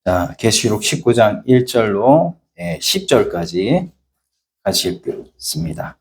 자, 계시록 19장 1절로 10절까지 같이 읽겠습니다.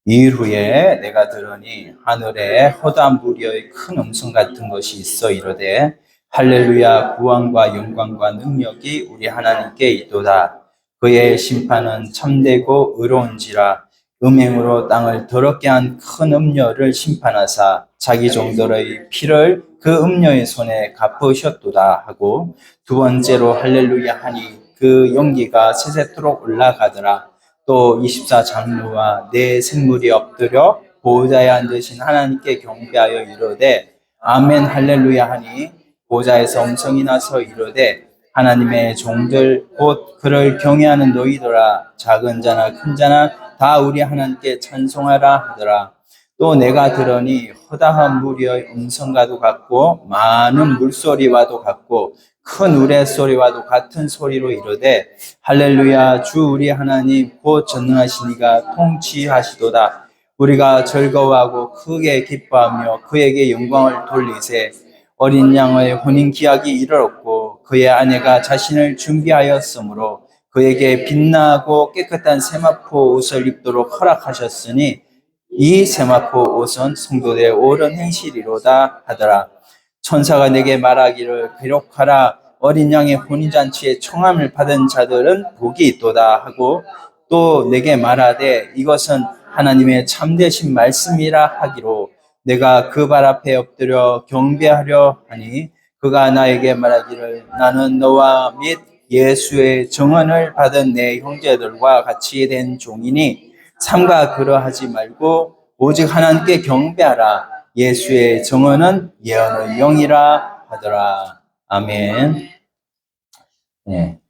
이일 후에 내가 들으니 하늘에 허다한 무리의 큰 음성 같은 것이 있어 이르되 할렐루야, 구원과 영광과 능력이 우리 하나님께 있도다. 그의 심판은 참되고 의로운지라. 음행으로 땅을 더럽게 한 큰 음녀를 심판하사 자기 종들의 피를 그 음녀의 손에 갚으셨도다 하고, 두 번째로 할렐루야 하니 그 연기가 세세토록 올라가더라. 또 24장로와 네 생물이 엎드려 보호자에 앉으신 하나님께 경배하여 이르되 아멘 할렐루야 하니, 보호자에서 음성이 나서 이르되 하나님의 종들 곧 그를 경외하는 너희들아, 작은 자나 큰 자나 다 우리 하나님께 찬송하라 하더라. 또 내가 들으니 허다한 무리의 음성과도 같고 많은 물소리와도 같고 큰 우레소리와도 같은 소리로 이르되 할렐루야, 주 우리 하나님 곧 전능하신 이가 통치하시도다. 우리가 즐거워하고 크게 기뻐하며 그에게 영광을 돌리세. 어린 양의 혼인 기약이 이르렀고 그의 아내가 자신을 준비하였으므로 그에게 빛나고 깨끗한 세마포 옷을 입도록 허락하셨으니 이 세마포 옷은 성도들의 옳은 행실이로다 하더라. 천사가 내게 말하기를 기록하라, 어린 양의 혼인잔치에 청함을 받은 자들은 복이 있도다 하고, 또 내게 말하되 이것은 하나님의 참되신 말씀이라 하기로, 내가 그 발 앞에 엎드려 경배하려 하니 그가 나에게 말하기를 나는 너와 및 예수의 증언을 받은 내 형제들과 같이 된 종이니 삼가 그러하지 말고 오직 하나님께 경배하라. 예수의 증언은 예언의 영이라 하더라. 아멘. 네,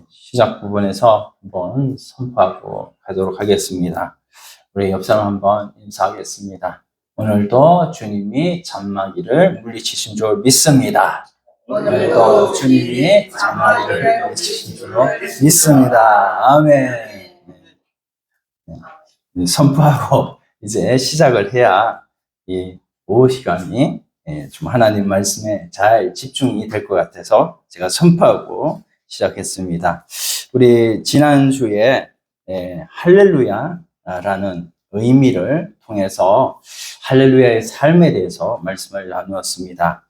시작 부분에서 한번 선포하고 가도록 하겠습니다. 우리 옆 사람 한번 인사하겠습니다. 오늘도 주님이 잔마귀를 물리치신 줄 믿습니다. 오늘도 주님이 잔마귀를 물리치신 줄 믿습니다. 아멘. 선포하고 이제 시작을 해야 이 오후 시간이 좀 하나님 말씀에 잘 집중이 될 것 같아서 제가 선포하고 시작했습니다. 우리 지난주에 할렐루야라는 의미를 통해서 할렐루야의 삶에 대해서 말씀을 나누었습니다.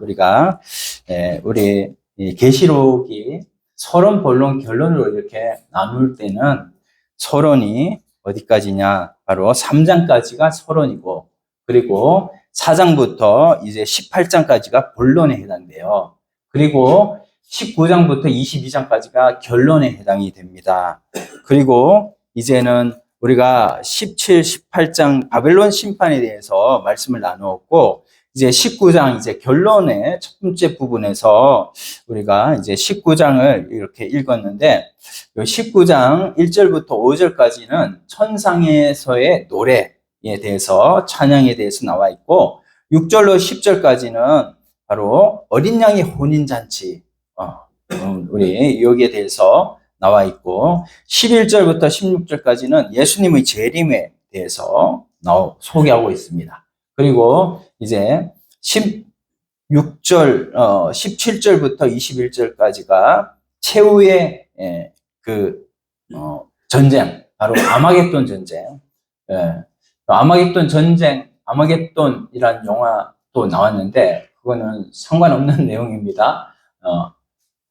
우리가 우리 계시록이 서론, 본론, 결론으로 이렇게 나눌 때는 서론이 어디까지냐? 바로 3장까지가 서론이고, 그리고 4장부터 이제 18장까지가 본론에 해당돼요. 그리고 19장부터 22장까지가 결론에 해당이 됩니다. 그리고 이제는 우리가 17, 18장 바벨론 심판에 대해서 말씀을 나누었고, 이제 19장 이제 결론의 첫 번째 부분에서 우리가 이제 19장을 이렇게 읽었는데, 19장 1절부터 5절까지는 천상에서의 노래에 대해서, 찬양에 대해서 나와 있고, 6절로 10절까지는 바로 어린 양의 혼인잔치, 우리 여기에 대해서 나와 있고, 11절부터 16절까지는 예수님의 재림에 대해서 소개하고 있습니다. 그리고 이제 17절부터 21절까지가 최후의 전쟁, 바로 아마겟돈 전쟁. 아마겟돈 전쟁, 아마겟돈이라는 영화도 나왔는데 그거는 상관없는 내용입니다.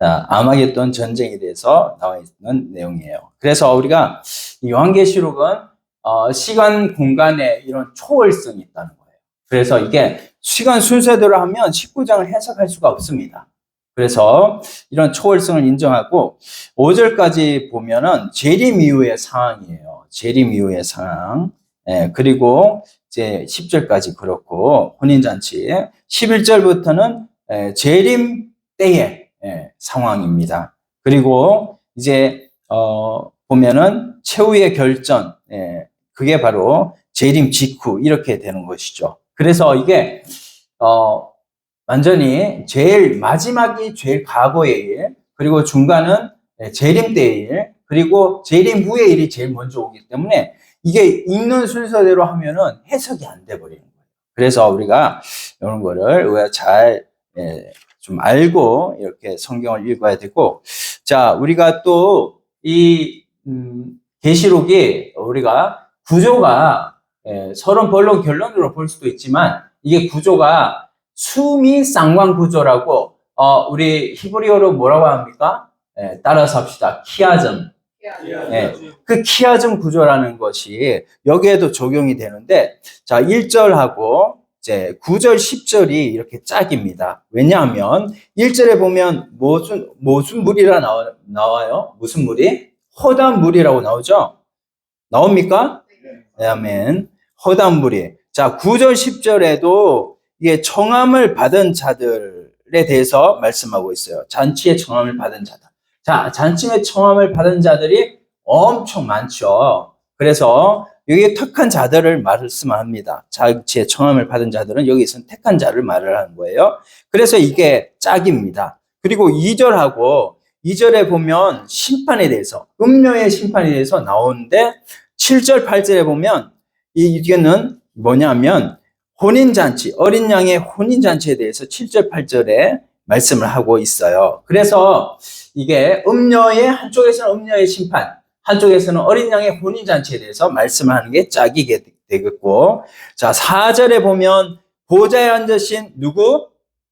아마겟돈 전쟁에 대해서 나와 있는 내용이에요. 그래서 우리가 이 요한계시록은 시간, 공간에 이런 초월성이 있다는 거예요. 그래서 이게 시간 순서대로 하면 19장을 해석할 수가 없습니다. 그래서 이런 초월성을 인정하고 5절까지 보면은 재림 이후의 상황이에요. 재림 이후의 상황. 그리고 이제 10절까지 그렇고 혼인잔치. 11절부터는 재림 때의 상황입니다. 그리고 이제 보면은 최후의 결전, 그게 바로 재림 직후 이렇게 되는 것이죠. 그래서 이게 완전히 제일 마지막이 제일 과거의 일, 그리고 중간은 재림 때의 일, 그리고 재림 후의 일이 제일 먼저 오기 때문에 이게 읽는 순서대로 하면은 해석이 안 돼 버리는 거예요. 그래서 우리가 이런 거를 잘 좀 알고 이렇게 성경을 읽어야 되고, 자, 우리가 또 이 계시록이 우리가 구조가 서론 본론 결론으로 볼 수도 있지만 이게 구조가 수미 쌍방 구조라고 우리 히브리어로 뭐라고 합니까? 따라서 합시다. 키아즘. 그 키아즘 구조라는 것이 여기에도 적용이 되는데, 자, 1절하고 이제 9절, 10절이 이렇게 짝입니다. 왜냐하면 1절에 보면 무슨 물이라 나와요? 무슨 물이? 허다한 물이라고 나오죠? 나옵니까? 네, 아멘. 허다한 물이. 자, 9절, 10절에도 이게 청함을 받은 자들에 대해서 말씀하고 있어요. 잔치에 청함을 받은 자들. 자, 잔치에 청함을 받은 자들이 엄청 많죠. 그래서 여기 택한 자들을 말씀합니다. 잔치에 청함을 받은 자들은 여기서는 택한 자를 말을 하는 거예요. 그래서 이게 짝입니다. 그리고 2절하고 2절에 보면 심판에 대해서, 음료의 심판에 대해서 나오는데 7절, 8절에 보면 이게는 뭐냐면 혼인잔치, 어린 양의 혼인잔치에 대해서 7절, 8절에 말씀을 하고 있어요. 그래서 이게 한쪽에서는 음녀의 심판, 한쪽에서는 어린 양의 혼인잔치에 대해서 말씀을 하는 게 짝이게 되겠고, 자, 4절에 보면 보좌에 앉으신 누구?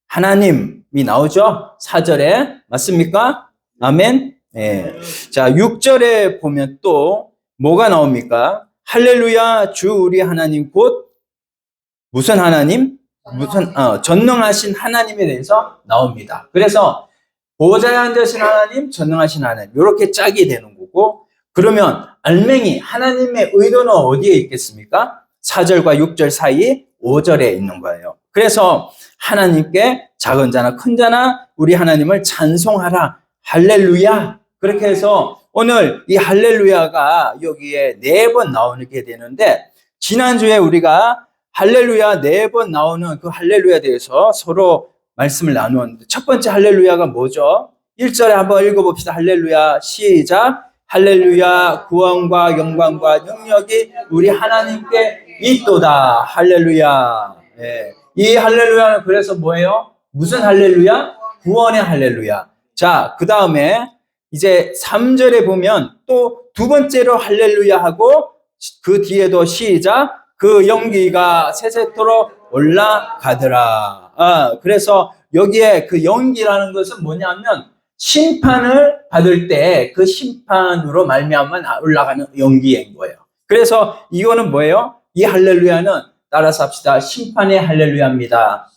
하나님이 나오죠? 4절에. 맞습니까? 아멘? 네. 자, 6절에 보면 또 뭐가 나옵니까? 할렐루야, 주 우리 하나님 곧 무슨 하나님? 전능하신 하나님에 대해서 나옵니다. 그래서 보좌에 앉으신 하나님, 전능하신 하나님, 이렇게 짝이 되는 거고, 그러면 알맹이 하나님의 의도는 어디에 있겠습니까? 4절과 6절 사이 5절에 있는 거예요. 그래서 하나님께 작은 자나 큰 자나 우리 하나님을 찬송하라. 할렐루야. 그렇게 해서 오늘 이 할렐루야가 여기에 4번 나오게 되는데, 지난주에 우리가 할렐루야 4번 나오는 그 할렐루야에 대해서 서로 말씀을 나누었는데, 첫 번째 할렐루야가 뭐죠? 1절에 한번 읽어봅시다. 할렐루야. 시작. 할렐루야. 구원과 영광과 능력이 우리 하나님께 있도다. 할렐루야. 네. 이 할렐루야는 그래서 뭐예요? 무슨 할렐루야? 구원의 할렐루야. 자, 그 다음에 이제 3절에 보면 또 두 번째로 할렐루야 하고, 그 뒤에도 시작. 그 연기가 세세토로 올라가더라. 그래서 여기에 그 연기라는 것은 뭐냐면 심판을 받을 때 그 심판으로 말미암아 올라가는 연기인 거예요. 그래서 이거는 뭐예요? 이 할렐루야는 따라서 합시다. 심판의 할렐루야입니다.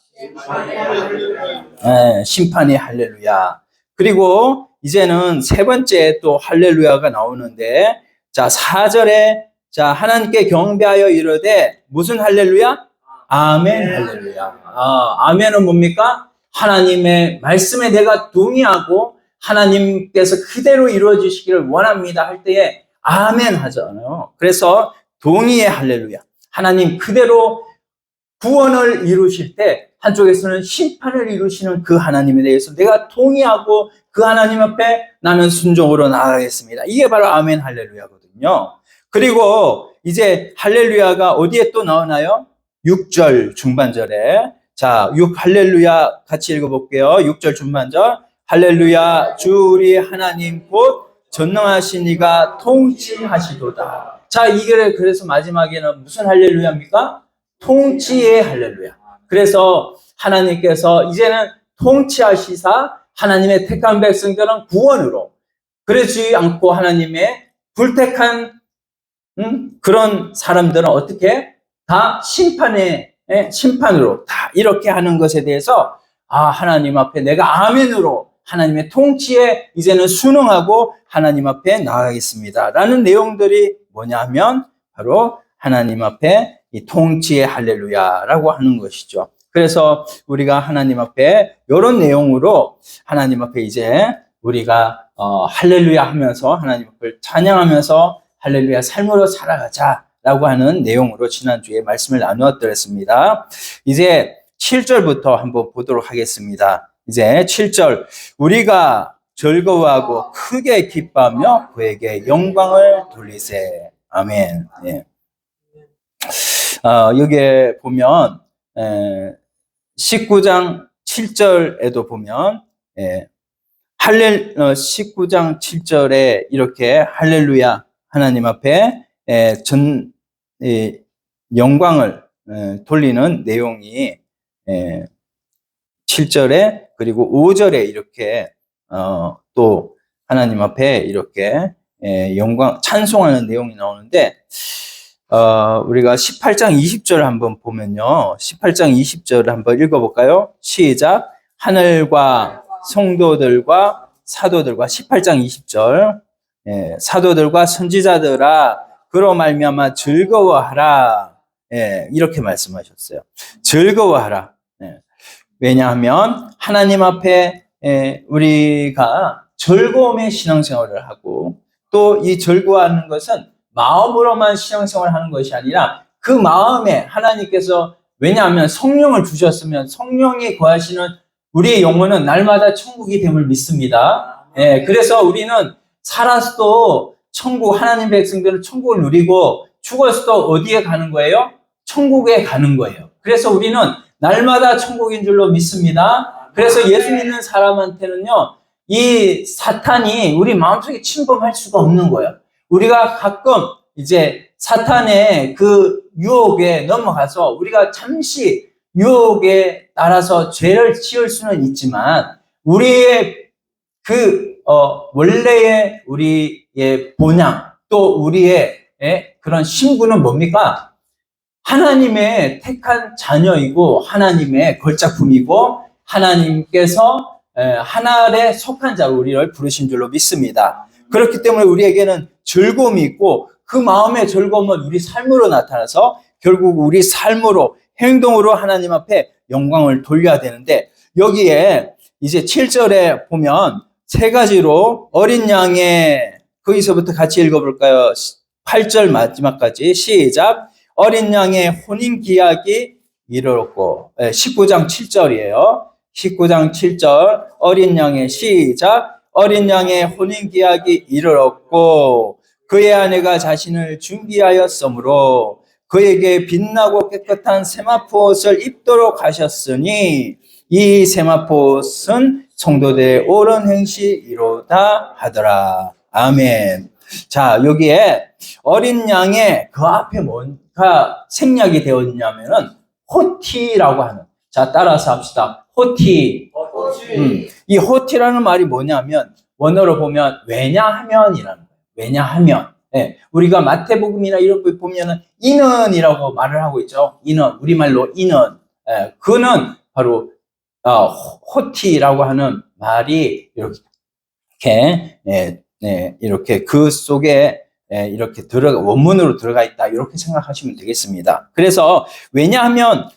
심판의 할렐루야. 그리고 이제는 세 번째 또 할렐루야가 나오는데, 자, 4절에 자, 하나님께 경배하여 이르되 무슨 할렐루야? 아멘 할렐루야. 아멘은 뭡니까? 하나님의 말씀에 내가 동의하고 하나님께서 그대로 이루어지시기를 원합니다 할 때에 아멘 하잖아요. 그래서 동의의 할렐루야. 하나님 그대로 구원을 이루실 때 한쪽에서는 심판을 이루시는 그 하나님에 대해서 내가 동의하고 그 하나님 앞에 나는 순종으로 나아가겠습니다. 이게 바로 아멘 할렐루야거든요. 그리고 이제 할렐루야가 어디에 또 나오나요? 6절 중반절에. 자, 할렐루야 같이 읽어볼게요. 6절 중반절. 할렐루야, 주 우리 하나님 곧 전능하신 이가 통치하시도다. 자, 이게 그래서 마지막에는 무슨 할렐루야입니까? 통치의 할렐루야. 그래서 하나님께서 이제는 통치하시사 하나님의 택한 백성들은 구원으로, 그러지 않고 하나님의 불택한 그런 사람들은 어떻게? 다 심판으로 다 이렇게 하는 것에 대해서 하나님 앞에 내가 아멘으로 하나님의 통치에 이제는 순응하고 하나님 앞에 나아가겠습니다 라는 내용들이 뭐냐면 바로 하나님 앞에 이 통치의 할렐루야라고 하는 것이죠. 그래서 우리가 하나님 앞에 이런 내용으로 하나님 앞에 이제 우리가 할렐루야 하면서 하나님 앞을 찬양하면서 할렐루야 삶으로 살아가자라고 하는 내용으로 지난주에 말씀을 나누었더랬습니다. 이제 7절부터 한번 보도록 하겠습니다. 이제 7절, 우리가 즐거워하고 크게 기뻐하며 그에게 영광을 돌리세. 아멘. 예. 여기에 보면 19장 7절에도 보면 19장 7절에 이렇게 할렐루야 하나님 앞에 영광을 돌리는 내용이 7절에 그리고 5절에 이렇게 또 하나님 앞에 이렇게 영광 찬송하는 내용이 나오는데 우리가 18장 20절 한번 보면요. 18장 20절을 한번 읽어볼까요? 시작. 하늘과 성도들과 사도들과 18장 20절 사도들과 선지자들아 그로 말미암아 즐거워하라. 이렇게 말씀하셨어요. 즐거워하라. 왜냐하면 하나님 앞에 우리가 즐거움의 신앙생활을 하고 또 이 즐거워하는 것은 마음으로만 신앙생활을 하는 것이 아니라 그 마음에 하나님께서 왜냐하면 성령을 주셨으면 성령이 거하시는 우리의 영혼은 날마다 천국이 됨을 믿습니다. 그래서 우리는 살아서도 천국 하나님 백성들은 천국을 누리고 죽어서도 어디에 가는 거예요? 천국에 가는 거예요. 그래서 우리는 날마다 천국인 줄로 믿습니다. 그래서 예수 믿는 사람한테는요, 이 사탄이 우리 마음속에 침범할 수가 없는 거예요. 우리가 가끔 이제 사탄의 그 유혹에 넘어가서 우리가 잠시 유혹에 따라서 죄를 지을 수는 있지만 우리의 원래의 우리의 본향 또 우리의 그런 신분은 뭡니까? 하나님의 택한 자녀이고 하나님의 걸작품이고 하나님께서 하나에 속한 자로 우리를 부르신 줄로 믿습니다. 그렇기 때문에 우리에게는 즐거움이 있고 그 마음의 즐거움은 우리 삶으로 나타나서 결국 우리 삶으로 행동으로 하나님 앞에 영광을 돌려야 되는데 여기에 이제 7절에 보면 세 가지로 어린 양의 거기서부터 같이 읽어볼까요? 8절 마지막까지 시작. 어린 양의 혼인 기약이 이르렀고 19장 7절이에요. 19장 7절 어린 양의 시작. 어린 양의 혼인 기약이 이르렀고 그의 아내가 자신을 준비하였으므로 그에게 빛나고 깨끗한 세마포 옷을 입도록 하셨으니 이 세마포 옷은 성도들의 옳은 행실이로다 하더라. 아멘. 자, 여기에 어린 양의 그 앞에 뭔가 생략이 되어 있냐면은 호티라고 하는. 자, 따라서 합시다. 호티. 이 호티라는 말이 뭐냐면 원어로 보면 왜냐하면이라는 거예요. 왜냐하면. 우리가 마태복음이나 이런 거 보면은 이는이라고 말을 하고 있죠. 이는 우리말로 이는. 그는 바로 호티라고 하는 말이 이렇게 이렇게 그 속에 이렇게 원문으로 들어가 있다 이렇게 생각하시면 되겠습니다. 그래서 왜냐하면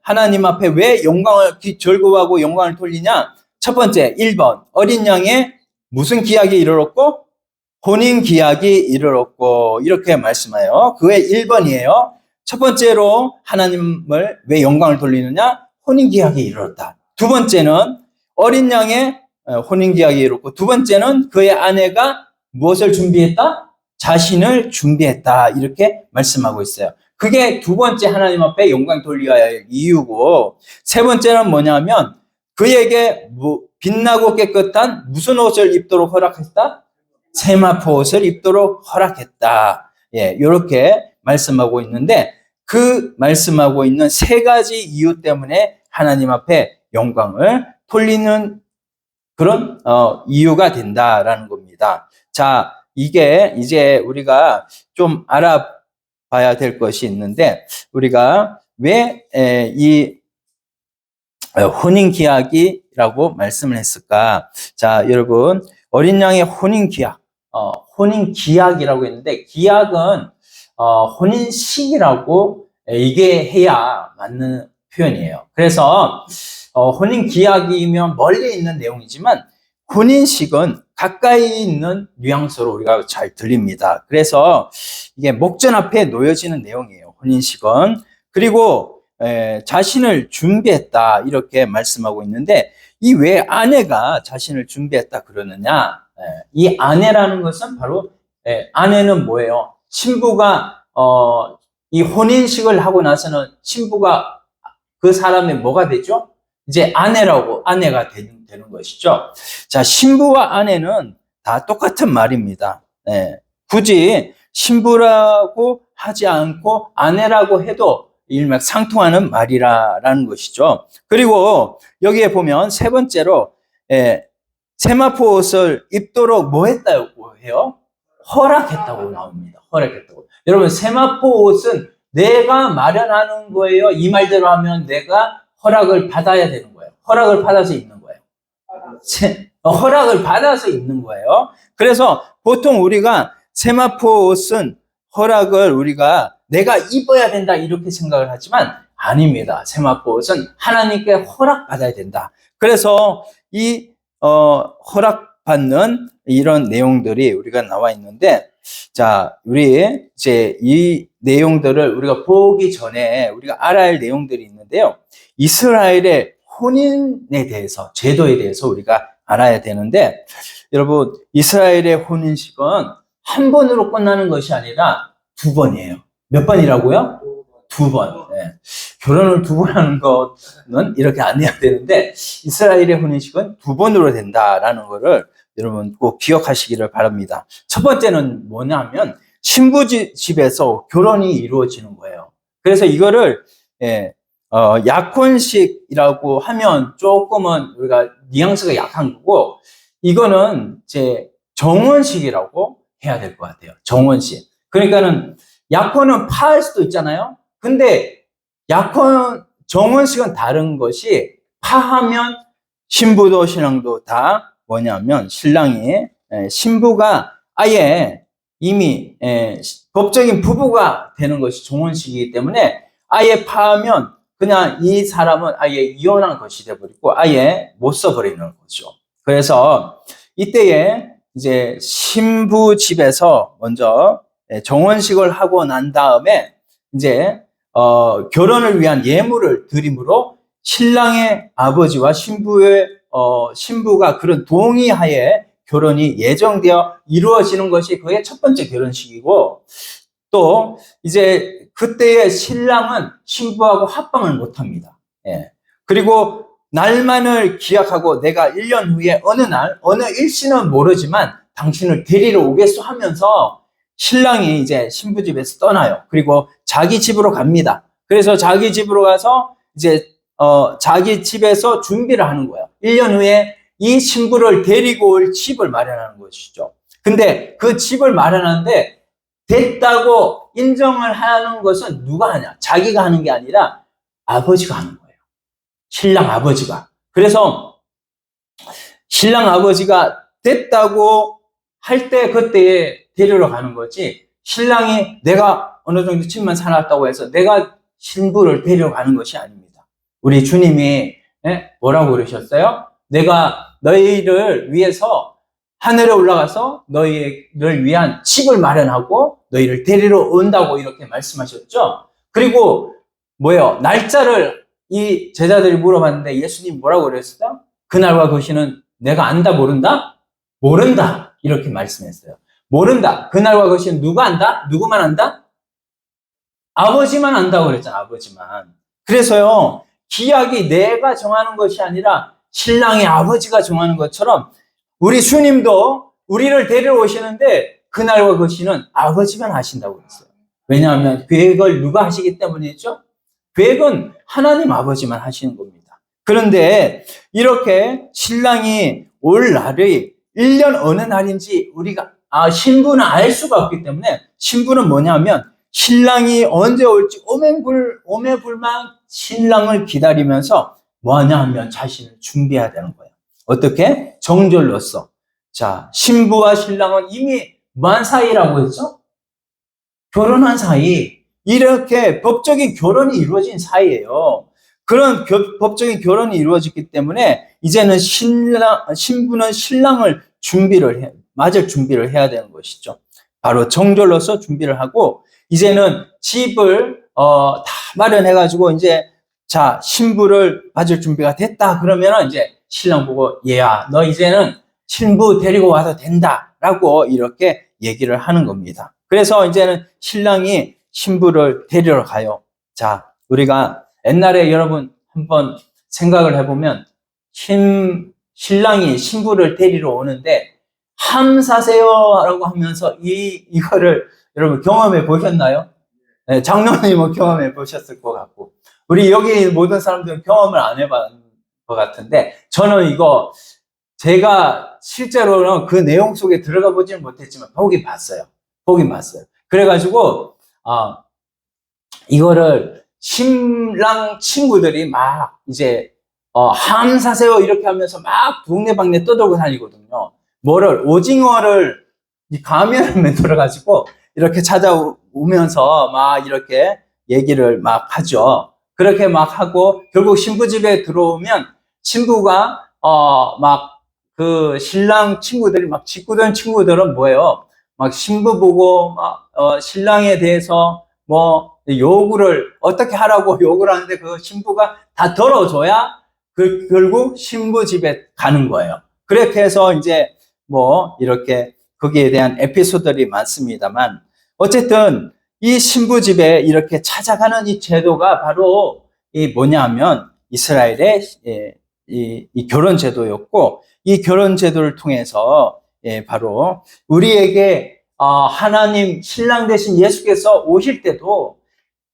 하나님 앞에 왜 영광을 즐거워하고 영광을 돌리냐? 첫 번째 1번 어린 양의 무슨 기약이 이르렀고 혼인 기약이 이르렀고 이렇게 말씀해요. 그게 1번이에요. 첫 번째로 하나님을 왜 영광을 돌리느냐? 혼인 기약이 이르렀다. 두 번째는 어린 양의 혼인 기약이 이르렀고 두 번째는 그의 아내가 무엇을 준비했다? 자신을 준비했다. 이렇게 말씀하고 있어요. 그게 두 번째 하나님 앞에 영광 돌려야 할 이유고 세 번째는 뭐냐면 그에게 빛나고 깨끗한 무슨 옷을 입도록 허락했다? 세마포 옷을 입도록 허락했다. 이렇게 말씀하고 있는데 그 말씀하고 있는 세 가지 이유 때문에 하나님 앞에 영광을 돌리는 그런 이유가 된다라는 겁니다. 자, 이게 이제 우리가 좀 알아봐야 될 것이 있는데 우리가 왜 이 혼인 기약이라고 말씀을 했을까? 자, 여러분 어린 양의 혼인 기약, 혼인 기약이라고 했는데 기약은 혼인식이라고 이게 해야 맞는 표현이에요. 그래서 혼인 기약이면 멀리 있는 내용이지만 혼인식은 가까이 있는 뉘앙스로 우리가 잘 들립니다. 그래서 이게 목전 앞에 놓여지는 내용이에요. 혼인식은. 그리고 자신을 준비했다 이렇게 말씀하고 있는데 이 왜 아내가 자신을 준비했다 그러느냐? 이 아내라는 것은 바로 아내는 뭐예요? 신부가 이 혼인식을 하고 나서는 신부가 그 사람의 뭐가 되죠? 이제 아내가 되는 것이죠. 자, 신부와 아내는 다 똑같은 말입니다. 예, 굳이 신부라고 하지 않고 아내라고 해도 일맥상통하는 말이라는 것이죠. 그리고 여기에 보면 세 번째로, 세마포 옷을 입도록 뭐 했다고 해요? 허락했다고 나옵니다. 허락했다고. 여러분, 세마포 옷은 내가 마련하는 거예요? 이 말대로 하면 내가 허락을 받아야 되는 거예요. 허락을 받아서 입는 거예요. 허락을 받아서 입는 거예요. 그래서 보통 우리가 세마포 옷은 허락을 우리가 내가 입어야 된다 이렇게 생각을 하지만 아닙니다. 세마포 옷은 하나님께 허락받아야 된다. 그래서 이 허락받는 이런 내용들이 우리가 나와 있는데, 자, 우리 이제 이 내용들을 우리가 보기 전에 우리가 알아야 할 내용들이 있는데요. 이스라엘의 혼인에 대해서, 제도에 대해서 우리가 알아야 되는데, 여러분, 이스라엘의 혼인식은 한 번으로 끝나는 것이 아니라 두 번이에요. 몇 번이라고요? 두 번. 네. 결혼을 두 번 하는 거는 이렇게 안 해야 되는데, 이스라엘의 혼인식은 두 번으로 된다라는 거를 여러분 꼭 기억하시기를 바랍니다. 첫 번째는 뭐냐면, 신부 집에서 결혼이 이루어지는 거예요. 그래서 이거를, 약혼식이라고 하면 조금은 우리가 뉘앙스가 약한 거고, 이거는 이제 정혼식이라고 해야 될 것 같아요. 정혼식. 그러니까는 약혼은 파할 수도 있잖아요. 근데 정혼식은 다른 것이, 파하면 신부도 신랑도 다 뭐냐면 신부가 아예 이미 법적인 부부가 되는 것이 정혼식이기 때문에, 아예 파하면 그냥 이 사람은 아예 이혼한 것이 되어버리고 아예 못 써버리는 거죠. 그래서 이때에 이제 신부 집에서 먼저 정혼식을 하고 난 다음에 이제 결혼을 위한 예물을 드림으로 신랑의 아버지와 신부가 그런 동의하에 결혼이 예정되어 이루어지는 것이 그게 첫 번째 결혼식이고, 또 이제 그때의 신랑은 신부하고 합방을 못 합니다. 그리고 날만을 기약하고 내가 1년 후에 어느 날, 어느 일시는 모르지만 당신을 데리러 오겠소 하면서 신랑이 이제 신부 집에서 떠나요. 그리고 자기 집으로 갑니다. 그래서 자기 집으로 가서 이제 자기 집에서 준비를 하는 거예요. 1년 후에 이 신부를 데리고 올 집을 마련하는 것이죠. 근데 그 집을 마련하는데 됐다고 인정을 하는 것은 누가 하냐? 자기가 하는 게 아니라 아버지가 하는 거예요. 신랑 아버지가. 그래서 신랑 아버지가 됐다고 할 때 그때에 데리러 가는 거지, 신랑이 내가 어느 정도 집만 사놨다고 해서 내가 신부를 데리러 가는 것이 아닙니다. 우리 주님이 뭐라고 그러셨어요? 내가 너희를 위해서 하늘에 올라가서 너희를 위한 집을 마련하고 너희를 데리러 온다고 이렇게 말씀하셨죠. 그리고 날짜를 이 제자들이 물어봤는데 예수님 뭐라고 그랬어요? 그날과 그 시는 내가 안다 모른다? 모른다 이렇게 말씀했어요. 모른다. 그날과 그 시는 누가 안다? 누구만 안다? 아버지만 안다고 그랬잖아. 아버지만. 그래서요, 기약이 내가 정하는 것이 아니라 신랑의 아버지가 정하는 것처럼 우리 주님도 우리를 데리러 오시는데 그날과 그 시는 아버지만 하신다고 그랬어요. 왜냐하면 계획을 누가 하시기 때문이죠? 계획은 하나님 아버지만 하시는 겁니다. 그런데 이렇게 신랑이 올 날이 1년 어느 날인지 우리가 신부는 알 수가 없기 때문에, 신부는 뭐냐면 신랑이 언제 올지 오매불망 신랑을 기다리면서 뭐하냐 하면 자신을 준비해야 되는 거예요. 어떻게? 정절로서. 자, 신부와 신랑은 이미 뭐한 사이라고 했죠? 결혼한 사이. 이렇게 법적인 결혼이 이루어진 사이예요. 그런 법적인 결혼이 이루어졌기 때문에 이제는 신부는 신랑을 맞을 준비를 해야 되는 것이죠. 바로 정절로서 준비를 하고, 이제는 집을 다 마련해가지고 이제 자, 신부를 맞을 준비가 됐다 그러면 이제 신랑 보고 얘야 너 이제는 신부 데리고 와도 된다라고 이렇게 얘기를 하는 겁니다. 그래서 이제는 신랑이 신부를 데리러 가요. 자, 우리가 옛날에 여러분 한번 생각을 해보면 신랑이 신부를 데리러 오는데 함 사세요 라고 하면서 이거를 여러분 경험해 보셨나요? 네, 장로님은 경험해 보셨을 것 같고 우리 여기 모든 사람들은 경험을 안 해봤을 것 같은데 저는 이거 제가 실제로는 그 내용 속에 들어가 보지는 못했지만 보긴 봤어요. 그래가지고 이거를 신랑 친구들이 막 이제 함 사세요 이렇게 하면서 막 동네방네 떠들고 다니거든요. 오징어를 이 가면을 만들어 가지고 이렇게 찾아오면서 막 이렇게 얘기를 막 하죠. 그렇게 막 하고 결국 신부 집에 들어오면 신부가 막 그 신랑 친구들이 막 직구된 친구들은 뭐예요? 막 신부 보고 막 신랑에 대해서 뭐 요구를 어떻게 하라고 요구를 하는데 그 신부가 다 들어줘야 결국 신부 집에 가는 거예요. 그렇게 해서 이제 뭐 이렇게 거기에 대한 에피소드들이 많습니다만 어쨌든 이 신부 집에 이렇게 찾아가는 이 제도가 바로 이 뭐냐면 이스라엘의 이 결혼 제도였고 이 결혼 제도를 통해서 바로 우리에게 하나님 신랑 되신 예수께서 오실 때도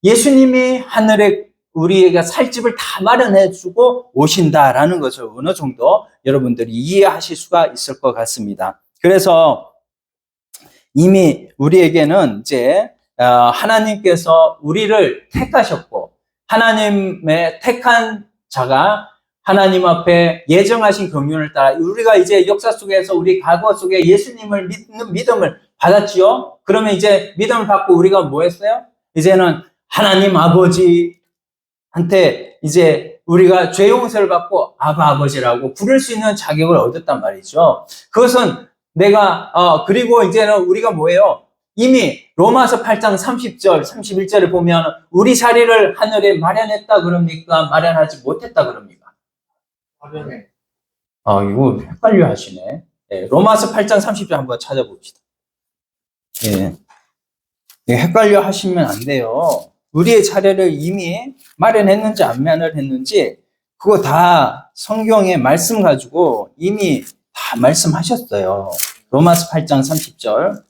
예수님이 하늘에 우리에게 살 집을 다 마련해주고 오신다라는 것을 어느 정도 여러분들이 이해하실 수가 있을 것 같습니다. 그래서 이미 우리에게는 이제 하나님께서 우리를 택하셨고 하나님의 택한 자가 하나님 앞에 예정하신 경륜을 따라 우리가 이제 역사 속에서 우리 과거 속에 예수님을 믿는 믿음을 받았지요. 그러면 이제 믿음을 받고 우리가 뭐 했어요? 이제는 하나님 아버지한테 이제 우리가 죄 용서를 받고 아버지라고 부를 수 있는 자격을 얻었단 말이죠. 그것은 그리고 이제는 우리가 뭐예요? 이미 로마서 8장 30절, 31절을 보면 우리 자리를 하늘에 마련했다 그럽니까? 마련하지 못했다 그럽니까? 마련해. 이거 헷갈려 하시네. 로마서 8장 30절 한번 찾아봅시다. 헷갈려 하시면 안 돼요. 우리의 차례를 이미 마련했는지 안 마련했는지 그거 다 성경의 말씀 가지고 이미 다 말씀하셨어요. 로마서 8장 30절.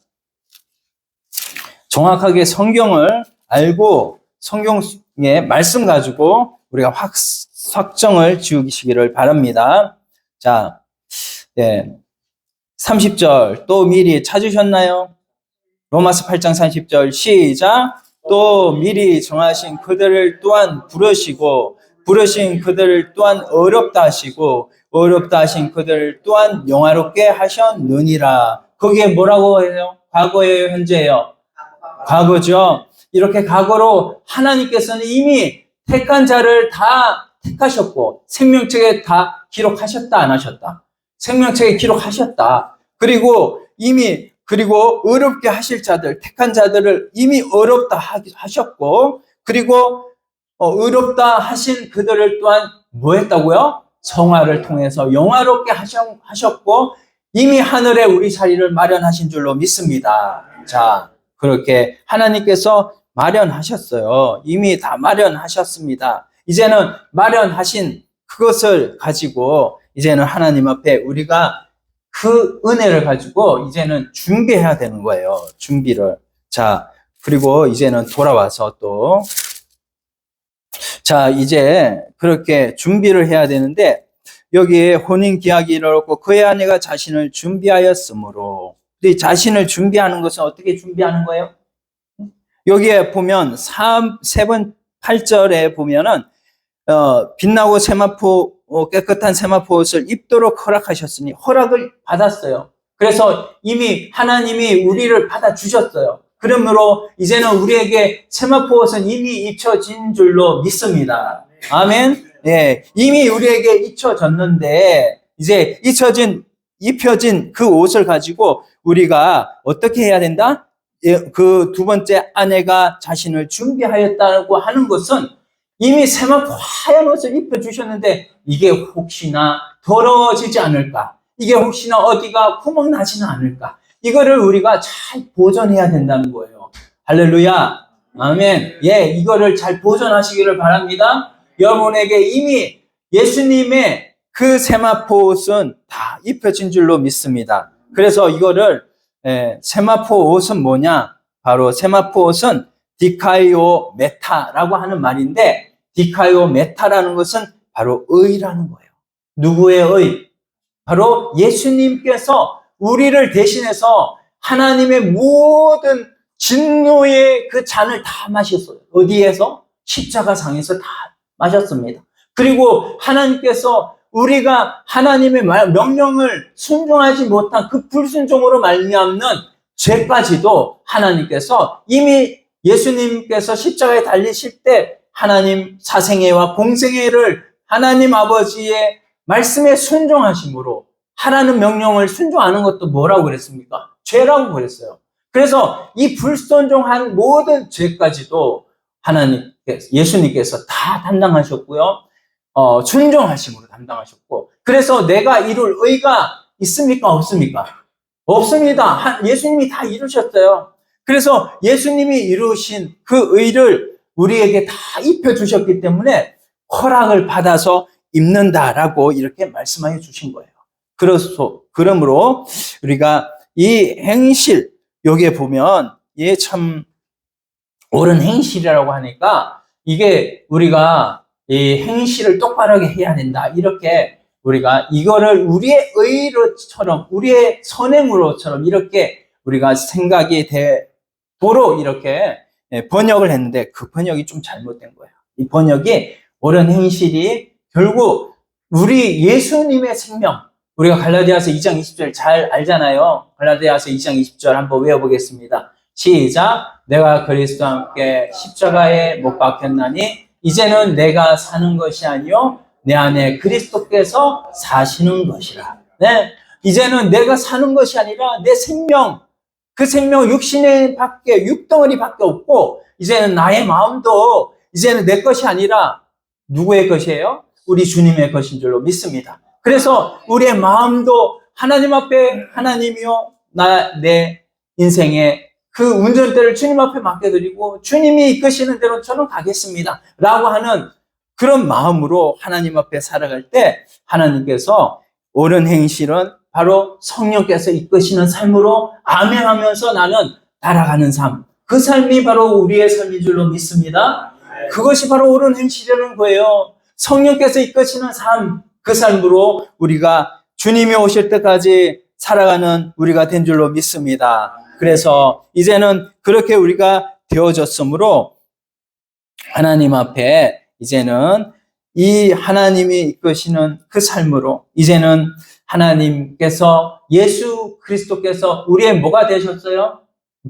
정확하게 성경을 알고 성경의 말씀 가지고 우리가 확정을 지으시기를 바랍니다. 자, 30절 또 미리 찾으셨나요? 로마서 8장 30절 시작. 또 미리 정하신 그들을 또한 부르신 그들을 또한 어렵다 하시고 어렵다 하신 그들을 또한 영화롭게 하셨느니라. 거기에 뭐라고 해요? 과거예요, 현재예요? 과거죠. 이렇게 과거로 하나님께서는 이미 택한 자를 다 택하셨고 생명책에 다 기록하셨다 안 하셨다? 생명책에 기록하셨다. 그리고 어렵게 하실 자들, 택한 자들을 이미 어렵다 하셨고, 그리고 어렵다 하신 그들을 또한 뭐 했다고요? 성화를 통해서 영화롭게 하셨고, 이미 하늘에 우리 자리를 마련하신 줄로 믿습니다. 자, 그렇게 하나님께서 마련하셨어요. 이미 다 마련하셨습니다. 이제는 마련하신 그것을 가지고 이제는 하나님 앞에 우리가 그 은혜를 가지고 이제는 준비해야 되는 거예요. 준비를. 자, 그리고 이제는 돌아와서 또 자, 이제 그렇게 준비를 해야 되는데 여기에 혼인 기약이 이르렀고 그의 아내가 자신을 준비하였으므로 근데 자신을 준비하는 것은 어떻게 준비하는 거예요? 여기에 보면 3번 8절에 보면은 빛나고 깨끗한 세마포 옷을 입도록 허락하셨으니 허락을 받았어요. 그래서 이미 하나님이 우리를 받아주셨어요. 그러므로 이제는 우리에게 세마포 옷은 이미 입혀진 줄로 믿습니다. 아멘. 예, 이미 우리에게 입혀졌는데 이제 입혀진 그 옷을 가지고 우리가 어떻게 해야 된다? 그 두 번째 아내가 자신을 준비하였다고 하는 것은 이미 세마포 하얀 옷을 입혀주셨는데 이게 혹시나 더러워지지 않을까? 이게 혹시나 어디가 구멍 나지는 않을까? 이거를 우리가 잘 보존해야 된다는 거예요. 할렐루야. 아멘. 예, 이거를 잘 보존하시기를 바랍니다. 여러분에게 이미 예수님의 그 세마포 옷은 다 입혀진 줄로 믿습니다. 그래서 이거를 세마포 옷은 뭐냐? 바로 세마포 옷은 디카이오 메타라고 하는 말인데, 디카이오 메타라는 것은 바로 의라는 거예요. 누구의 의? 바로 예수님께서 우리를 대신해서 하나님의 모든 진노의 그 잔을 다 마셨어요. 어디에서? 십자가상에서 다 마셨습니다. 그리고 하나님께서 우리가 하나님의 명령을 순종하지 못한 그 불순종으로 말미암는 죄까지도 하나님께서 이미 예수님께서 십자가에 달리실 때 하나님 사생애와 공생애를 하나님 아버지의 말씀에 순종하심으로 하라는 명령을 순종하는 것도 뭐라고 그랬습니까? 죄라고 그랬어요. 그래서 이 불순종한 모든 죄까지도 예수님께서 다 담당하셨고요. 순종하심으로 담당하셨고, 그래서 내가 이룰 의가 있습니까? 없습니까? 없습니다. 예수님이 다 이루셨어요. 그래서 예수님이 이루신 그 의를 우리에게 다 입혀주셨기 때문에 허락을 받아서 입는다라고 이렇게 말씀하여 주신 거예요. 그러므로 우리가 이 행실, 여기에 보면 이게 참 옳은 행실이라고 하니까 이게 우리가 이 행실을 똑바르게 해야 된다. 이렇게 우리가 이거를 우리의 의로처럼, 우리의 선행으로처럼 이렇게 우리가 생각이 되도록 이렇게 번역을 했는데 그 번역이 좀 잘못된 거예요. 이 번역이 옳은 행실이 결국 우리 예수님의 생명, 우리가 갈라디아서 2장 20절 잘 알잖아요. 갈라디아서 2장 20절 한번 외워보겠습니다. 시작. 내가 그리스도와 함께 십자가에 못 박혔나니 이제는 내가 사는 것이 아니요 내 안에 그리스도께서 사시는 것이라. 네, 이제는 내가 사는 것이 아니라 내 생명, 그 생명 육덩어리 밖에 없고, 이제는 나의 마음도 이제는 내 것이 아니라 누구의 것이에요? 우리 주님의 것인 줄로 믿습니다. 그래서 우리의 마음도 하나님 앞에 하나님이요 내 인생의 그 운전대를 주님 앞에 맡겨드리고 주님이 이끄시는 대로 저는 가겠습니다 라고 하는 그런 마음으로 하나님 앞에 살아갈 때 하나님께서 옳은 행실은 바로 성령께서 이끄시는 삶으로 암행하면서 나는 따라가는 삶, 그 삶이 바로 우리의 삶인 줄로 믿습니다. 그것이 바로 옳은 행실이라는 거예요. 성령께서 이끄시는 삶, 그 삶으로 우리가 주님이 오실 때까지 살아가는 우리가 된 줄로 믿습니다. 그래서 이제는 그렇게 우리가 되어졌으므로 하나님 앞에 이제는 이 하나님이 이끄시는 그 삶으로 이제는 하나님께서 예수 그리스도께서 우리의 뭐가 되셨어요?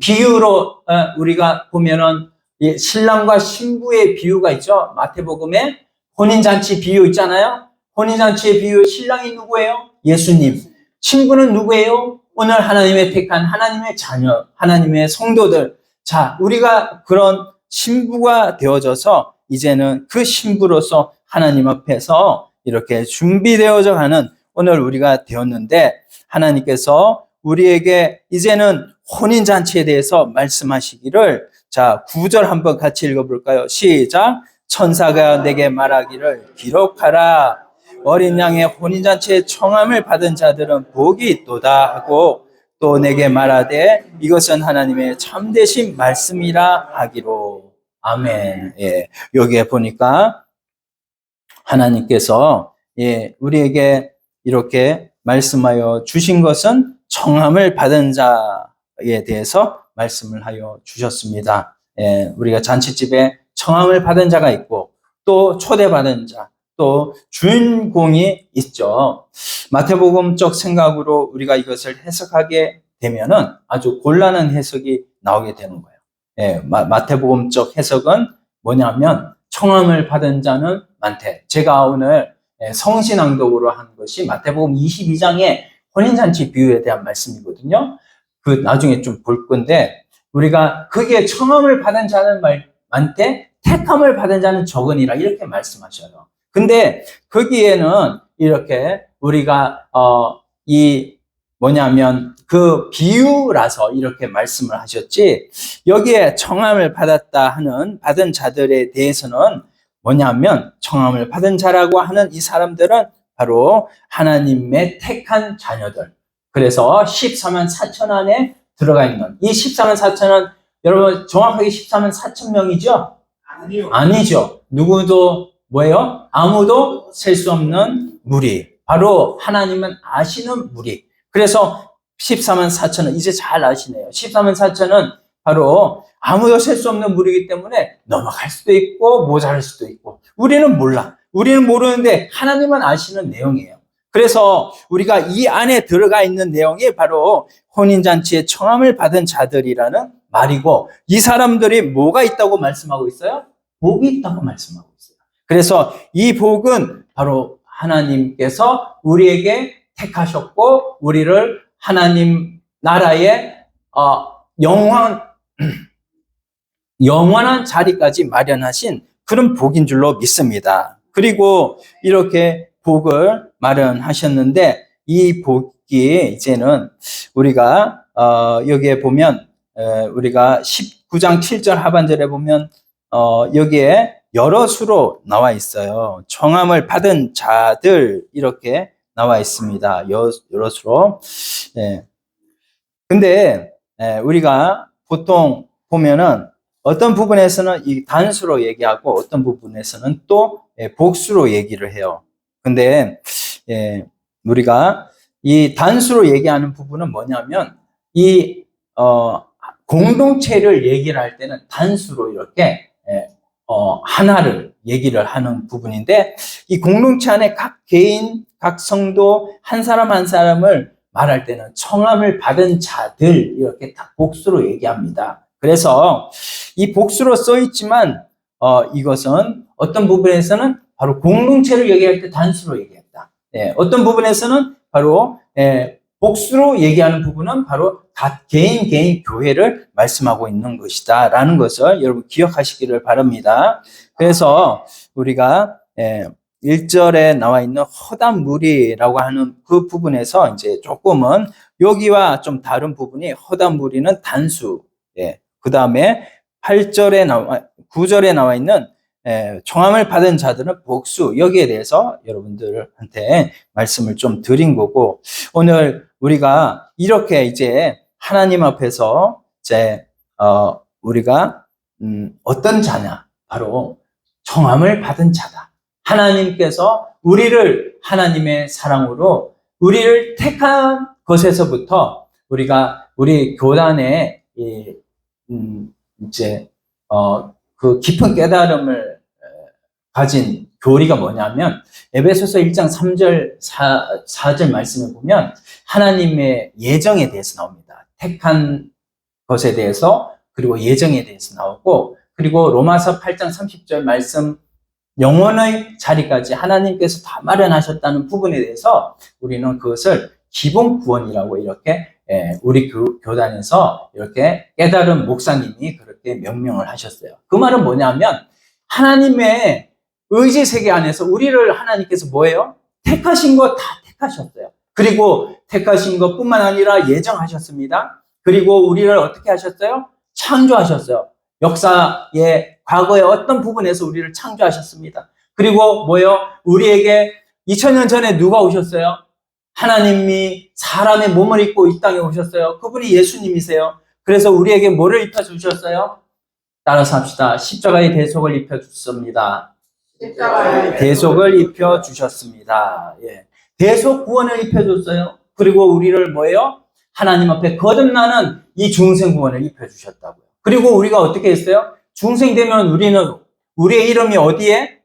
비유로 우리가 보면은 신랑과 신부의 비유가 있죠. 마태복음에 혼인잔치 비유 있잖아요. 혼인잔치의 비유, 신랑이 누구예요? 예수님. 신부는 누구예요? 오늘 하나님의 택한 하나님의 자녀, 하나님의 성도들. 자, 우리가 그런 신부가 되어져서 이제는 그 신부로서 하나님 앞에서 이렇게 준비되어져 가는 오늘 우리가 되었는데, 하나님께서 우리에게 이제는 혼인잔치에 대해서 말씀하시기를, 자, 9절 한번 같이 읽어볼까요? 시작. 천사가 내게 말하기를 기록하라. 어린 양의 혼인잔치에 청함을 받은 자들은 복이 있도다 하고, 또 내게 말하되 이것은 하나님의 참되신 말씀이라 하기로. 아멘. 예, 여기에 보니까 하나님께서 우리에게 이렇게 말씀하여 주신 것은 청함을 받은 자에 대해서 말씀을 하여 주셨습니다. 예, 우리가 잔치집에 청함을 받은 자가 있고 또 초대받은 자, 또 주인공이 있죠. 마태복음적 생각으로 우리가 이것을 해석하게 되면은 아주 곤란한 해석이 나오게 되는 거예요. 예, 마태복음적 해석은 뭐냐면 청함을 받은 자는 많대. 제가 오늘 성신앙독으로 한 것이 마태복음 22장의 혼인잔치 비유에 대한 말씀이거든요. 그 나중에 좀 볼 건데, 우리가 거기에 청함을 받은 자는 많대, 택함을 받은 자는 적으니라 이렇게 말씀하셔요. 근데 거기에는 이렇게 우리가 뭐냐면 그 비유라서 이렇게 말씀을 하셨지, 여기에 청함을 받은 자들에 대해서는 뭐냐면 청함을 받은 자라고 하는 이 사람들은 바로 하나님의 택한 자녀들. 그래서 14만 4천 안에 들어가 있는 이 14만 4천은 여러분 정확하게 14만 4천 명이죠? 아니죠. 누구도 뭐예요? 아무도 셀 수 없는 무리. 바로 하나님은 아시는 무리. 그래서 14만 4천은 이제 잘 아시네요. 14만 4천은 바로 아무도 셀 수 없는 무리이기 때문에 넘어갈 수도 있고 모자랄 수도 있고 우리는 몰라. 우리는 모르는데 하나님은 아시는 내용이에요. 그래서 우리가 이 안에 들어가 있는 내용이 바로 혼인잔치에 청함을 받은 자들이라는 말이고 이 사람들이 뭐가 있다고 말씀하고 있어요? 복이 있다고 말씀하고 있어요. 그래서 이 복은 바로 하나님께서 우리에게 택하셨고 우리를 하나님 나라의 영원한 자리까지 마련하신 그런 복인 줄로 믿습니다. 그리고 이렇게 복을 마련하셨는데 이 복이 이제는 우리가 여기에 보면 우리가 19장 7절 하반절에 보면 여기에 여러 수로 나와 있어요. 청함을 받은 자들 이렇게 나와 있습니다. 여러 수로. 근데 우리가 보통 보면은 어떤 부분에서는 이 단수로 얘기하고 어떤 부분에서는 또 복수로 얘기를 해요. 근데 우리가 이 단수로 얘기하는 부분은 뭐냐면 이 공동체를 얘기를 할 때는 단수로 이렇게 하나를 얘기를 하는 부분인데 이 공동체 안에 각 개인, 각 성도 한 사람 한 사람을 말할 때는 청함을 받은 자들 이렇게 다 복수로 얘기합니다. 그래서 이 복수로 써 있지만 이것은 어떤 부분에서는 바로 공동체를 얘기할 때 단수로 얘기했다. 어떤 부분에서는 바로 복수로 얘기하는 부분은 바로 각 개인 교회를 말씀하고 있는 것이다 라는 것을 여러분 기억하시기를 바랍니다. 그래서 우리가 1절에 나와 있는 허담 무리라고 하는 그 부분에서 이제 조금은 여기와 좀 다른 부분이 허담 무리는 단수, 그 다음에 9절에 나와 있는 청함을 받은 자들은 복수, 여기에 대해서 여러분들한테 말씀을 좀 드린 거고, 오늘 우리가 이렇게 이제 하나님 앞에서 이제 우리가 어떤 자냐, 바로 청함을 받은 자다. 하나님께서 우리를 하나님의 사랑으로 우리를 택한 것에서부터 우리가 우리 교단에 이제 그 깊은 깨달음을 가진 교리가 뭐냐면 에베소서 1장 3절 4절 말씀을 보면 하나님의 예정에 대해서 나옵니다. 택한 것에 대해서 그리고 예정에 대해서 나오고 그리고 로마서 8장 30절 말씀 영원의 자리까지 하나님께서 다 마련하셨다는 부분에 대해서 우리는 그것을 기본 구원이라고 이렇게 우리 교단에서 이렇게 깨달은 목사님이 그렇게 명명을 하셨어요. 그 말은 뭐냐면 하나님의 의지 세계 안에서 우리를 하나님께서 뭐예요? 택하신 거 다 택하셨어요. 그리고 택하신 것뿐만 아니라 예정하셨습니다. 그리고 우리를 어떻게 하셨어요? 창조하셨어요. 역사의 과거의 어떤 부분에서 우리를 창조하셨습니다. 그리고 뭐예요? 우리에게 2000년 전에 누가 오셨어요? 하나님이 사람의 몸을 입고 이 땅에 오셨어요. 그분이 예수님이세요. 그래서 우리에게 뭐를 입혀주셨어요? 따라서 합시다. 십자가의 대속을 입혀주셨습니다. 대속을 입혀주셨습니다. 대속 구원을 입혀줬어요. 그리고 우리를 뭐예요? 하나님 앞에 거듭나는 이 중생 구원을 입혀주셨다고요. 그리고 우리가 어떻게 했어요? 중생 되면 우리는 우리의 이름이 어디에?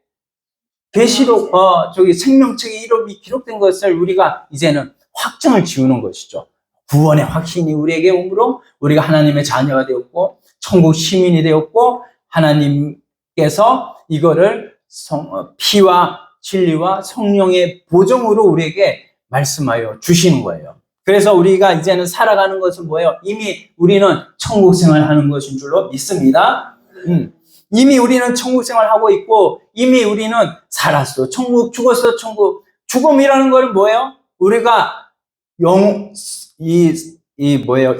계시록 생명책의 이름이 기록된 것을 우리가 이제는 확정을 지우는 것이죠. 구원의 확신이 우리에게 오므로 우리가 하나님의 자녀가 되었고 천국 시민이 되었고 하나님께서 이거를 피와 진리와 성령의 보정으로 우리에게 말씀하여 주시는 거예요. 그래서 우리가 이제는 살아가는 것은 뭐예요? 이미 우리는 천국 생활하는 것인 줄로 믿습니다. 이미 우리는 천국 생활하고 있고 이미 우리는 살았어. 천국, 죽었어. 천국. 죽음이라는 건 뭐예요? 우리가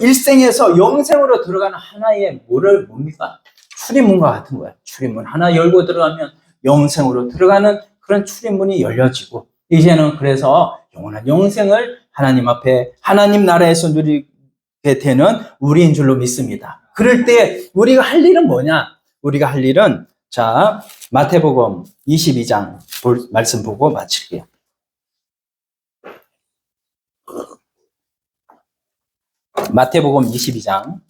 일생에서 영생으로 들어가는 하나의 뭡니까? 출입문과 같은 거예요. 출입문 하나 열고 들어가면 영생으로 들어가는 그런 출입문이 열려지고, 이제는 그래서 영원한 영생을 하나님 앞에 하나님 나라에서 누리게 되는 우리인 줄로 믿습니다. 그럴 때 우리가 할 일은 뭐냐? 우리가 할 일은, 자, 마태복음 22장 말씀 보고 마칠게요. 마태복음 22장.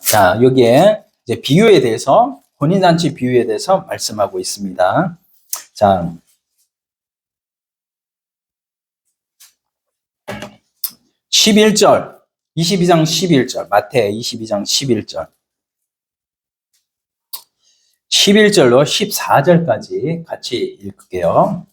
자, 여기에 이제 비유에 대해서, 혼인잔치 비유에 대해서 말씀하고 있습니다. 자, 11절, 22장 11절, 마태 22장 11절. 11절로 14절까지 같이 읽을게요.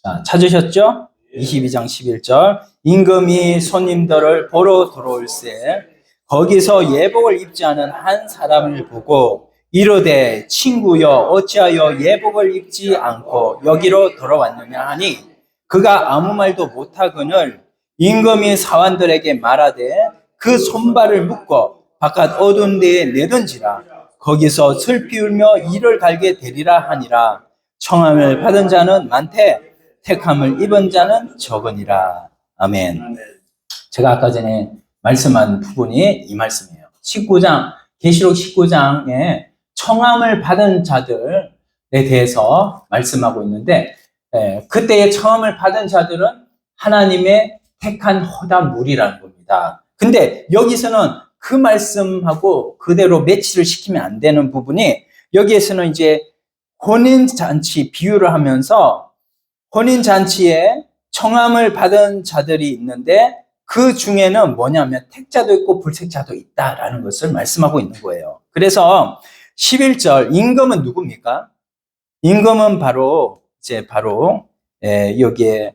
자, 찾으셨죠? 22장 11절. 임금이 손님들을 보러 들어올세 거기서 예복을 입지 않은 한 사람을 보고 이르되 친구여 어찌하여 예복을 입지 않고 여기로 들어왔느냐 하니 그가 아무 말도 못하거늘 임금이 사환들에게 말하되 그 손발을 묶어 바깥 어두운 데에 내던지라 거기서 슬피 울며 이를 갈게 되리라 하니라. 청함을 받은 자는 많되 택함을 입은 자는 적으니라. 아멘. 제가 아까 전에 말씀한 부분이 이 말씀이에요. 19장, 계시록 19장에 청함을 받은 자들에 대해서 말씀하고 있는데, 그때의 청함을 받은 자들은 하나님의 택한 허다 무리라는 겁니다. 근데 여기서는 그 말씀하고 그대로 매치를 시키면 안 되는 부분이, 여기에서는 이제 혼인잔치 비유를 하면서 혼인잔치에 청함을 받은 자들이 있는데 그 중에는 뭐냐면 택자도 있고 불택자도 있다라는 것을 말씀하고 있는 거예요. 그래서 11절 임금은 누굽니까? 임금은 바로 여기에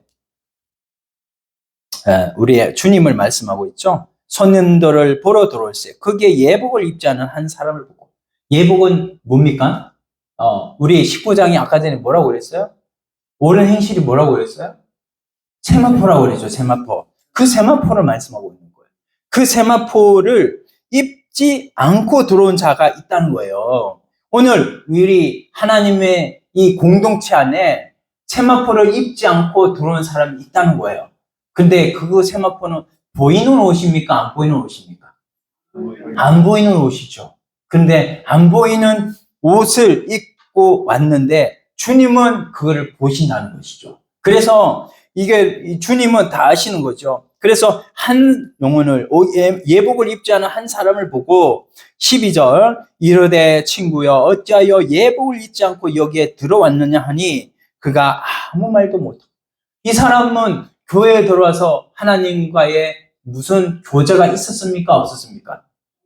우리의 주님을 말씀하고 있죠. 손님들을 보러 들어올세 거기에 예복을 입지 않은 한 사람을 보고. 예복은 뭡니까? 우리 19장이 아까 전에 뭐라고 그랬어요? 옳은 행실이 뭐라고 그랬어요? 세마포라고 그랬죠. 세마포. 그 세마포를 말씀하고 있는 거예요. 그 세마포를 입지 않고 들어온 자가 있다는 거예요. 오늘 우리 하나님의 이 공동체 안에 세마포를 입지 않고 들어온 사람이 있다는 거예요. 근데 그 세마포는 보이는 옷입니까? 안 보이는 옷입니까? 안 보이는 옷이죠. 근데 안 보이는 옷을 입고 왔는데 주님은 그거를 보신다는 것이죠. 그래서 이게 주님은 다 아시는 거죠. 그래서 한 영혼을, 예복을 입지 않은 한 사람을 보고 12절 이르되 친구여 어찌하여 예복을 입지 않고 여기에 들어왔느냐 하니 그가 아무 말도 못하고. 이 사람은 교회에 들어와서 하나님과의 무슨 교제가 있었습니까? 없었습니까?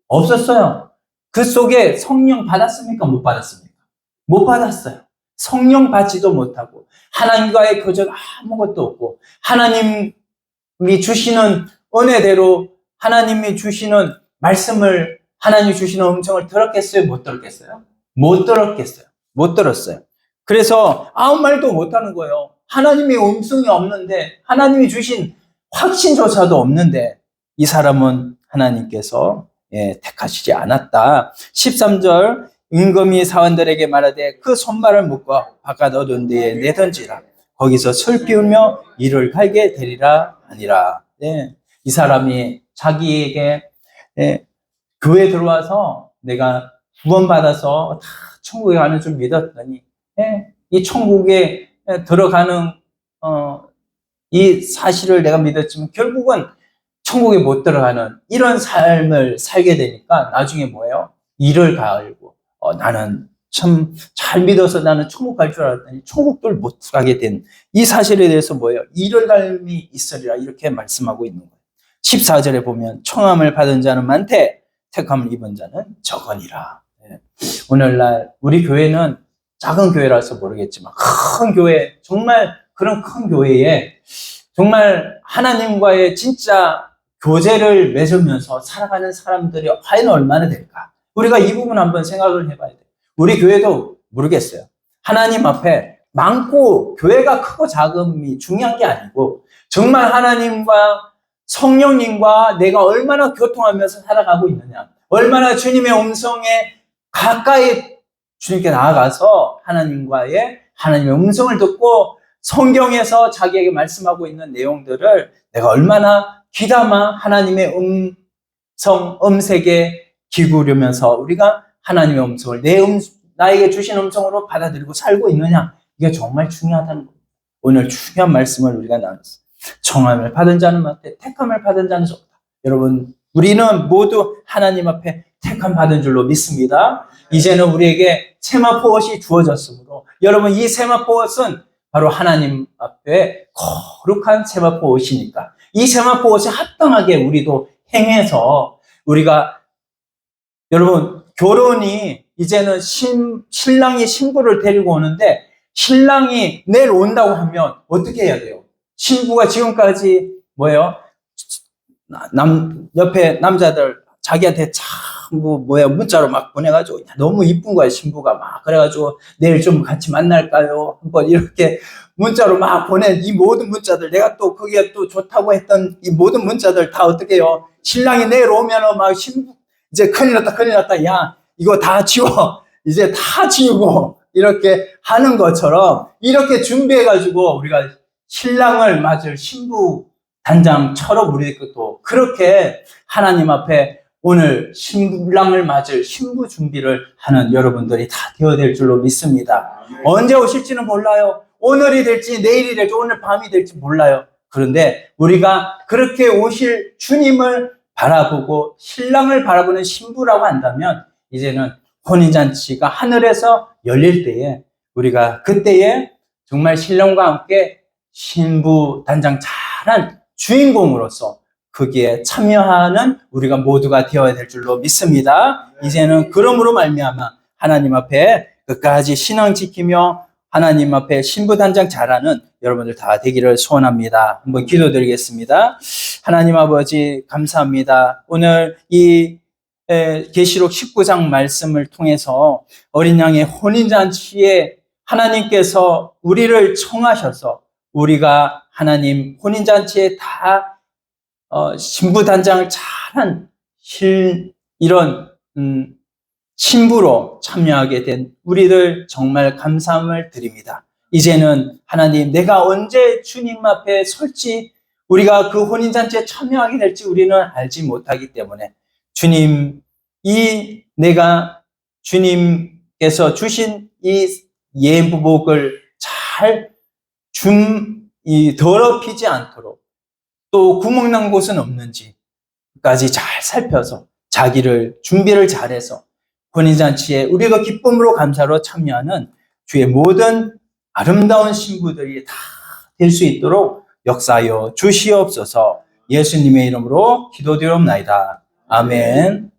없었어요. 그 속에 성령 받았습니까? 못 받았습니까? 못 받았어요. 성령 받지도 못하고 하나님과의 교제가 아무것도 없고 하나님이 주시는 은혜대로 하나님이 주시는 말씀을, 하나님이 주시는 음성을 들었겠어요? 못 들었겠어요? 못 들었겠어요. 못 들었어요. 그래서 아무 말도 못하는 거예요. 하나님의 음성이 없는데, 하나님이 주신 확신조차도 없는데 이 사람은 하나님께서 택하시지 않았다. 13절 임금이 사원들에게 말하되 그 손발을 묶어 바깥 어두운 데에 내던지라 거기서 슬피 울며 이를 갈게 되리라 하니라. 이 사람이 자기에게 교회에 들어와서 내가 구원받아서 다 천국에 가는 줄 믿었더니 이 천국에 들어가는 이 사실을 내가 믿었지만 결국은 천국에 못 들어가는 이런 삶을 살게 되니까 나중에 뭐예요? 이를 갈고 나는 참 잘 믿어서 나는 천국 갈 줄 알았더니 천국을 못 가게 된 이 사실에 대해서 뭐예요? 이를 갈미 있으리라 이렇게 말씀하고 있는 거예요. 14절에 보면 청함을 받은 자는 많되 택함을 입은 자는 적으니라. 오늘날 우리 교회는 작은 교회라서 모르겠지만 큰 교회, 정말 그런 큰 교회에 정말 하나님과의 진짜 교제를 맺으면서 살아가는 사람들이 과연 얼마나 될까? 우리가 이 부분 한번 생각을 해봐야 돼요. 우리 교회도 모르겠어요. 하나님 앞에 많고 교회가 크고 작음이 중요한 게 아니고 정말 하나님과 성령님과 내가 얼마나 교통하면서 살아가고 있느냐, 얼마나 주님의 음성에 가까이 주님께 나아가서 하나님의 음성을 듣고 성경에서 자기에게 말씀하고 있는 내용들을 내가 얼마나 귀담아 하나님의 음색에 기울이면서 우리가 하나님의 음성을 나에게 주신 음성으로 받아들이고 살고 있느냐, 이게 정말 중요하다는 거예요. 오늘 중요한 말씀을 우리가 나눴어요. 청함을 받은 자는 많되 택함을 받은 자는 적다. 여러분, 우리는 모두 하나님 앞에 택함 받은 줄로 믿습니다. 이제는 우리에게 세마포옷이 주어졌으므로, 여러분, 이 세마포옷은 바로 하나님 앞에 거룩한 세마포옷이니까 이 세마포옷에 합당하게 우리도 행해서 우리가, 여러분, 결혼이 이제는 신랑이 신부를 데리고 오는데 신랑이 내일 온다고 하면 어떻게 해야 돼요? 신부가 지금까지 옆에 남자들 자기한테 문자로 막 보내가지고 너무 이쁜 거야, 신부가 막. 그래가지고 내일 좀 같이 만날까요? 한번 이렇게 문자로 막 보낸 이 모든 문자들, 내가 또 그게 또 좋다고 했던 이 모든 문자들 다 어떻게 해요? 신랑이 내일 오면은 막 신부, 이제 큰일 났다. 야, 이거 다 지워. 이제 다 지우고. 이렇게 하는 것처럼 이렇게 준비해가지고 우리가 신랑을 맞을 신부 단장처럼 우리도 그렇게 하나님 앞에 오늘 신랑을 맞을 신부 준비를 하는 여러분들이 다 되어야 될 줄로 믿습니다. 언제 오실지는 몰라요. 오늘이 될지 내일이 될지 오늘 밤이 될지 몰라요. 그런데 우리가 그렇게 오실 주님을 바라보고 신랑을 바라보는 신부라고 한다면 이제는 혼인잔치가 하늘에서 열릴 때에 우리가 그때에 정말 신랑과 함께 신부 단장 잘한 주인공으로서 거기에 참여하는 우리가 모두가 되어야 될 줄로 믿습니다. 이제는 그러므로 말미암아 하나님 앞에 끝까지 신앙 지키며 하나님 앞에 신부 단장 잘하는 여러분들 다 되기를 소원합니다. 한번 기도드리겠습니다. 하나님 아버지, 감사합니다. 오늘 이 계시록 19장 말씀을 통해서 어린 양의 혼인잔치에 하나님께서 우리를 청하셔서 우리가 하나님 혼인잔치에 다 신부 단장을 잘한 이런 신부로 참여하게 된 우리들 정말 감사함을 드립니다. 이제는 하나님, 내가 언제 주님 앞에 설지, 우리가 그 혼인잔치에 참여하게 될지 우리는 알지 못하기 때문에 주님, 내가 주님께서 주신 이 예복을 잘 더럽히지 않도록, 또 구멍난 곳은 없는지까지 잘 살펴서 자기를 준비를 잘해서 혼인잔치에 우리가 기쁨으로 감사로 참여하는 주의 모든 아름다운 신부들이 다 될 수 있도록 역사하여 주시옵소서. 예수님의 이름으로 기도드리옵나이다. 아멘.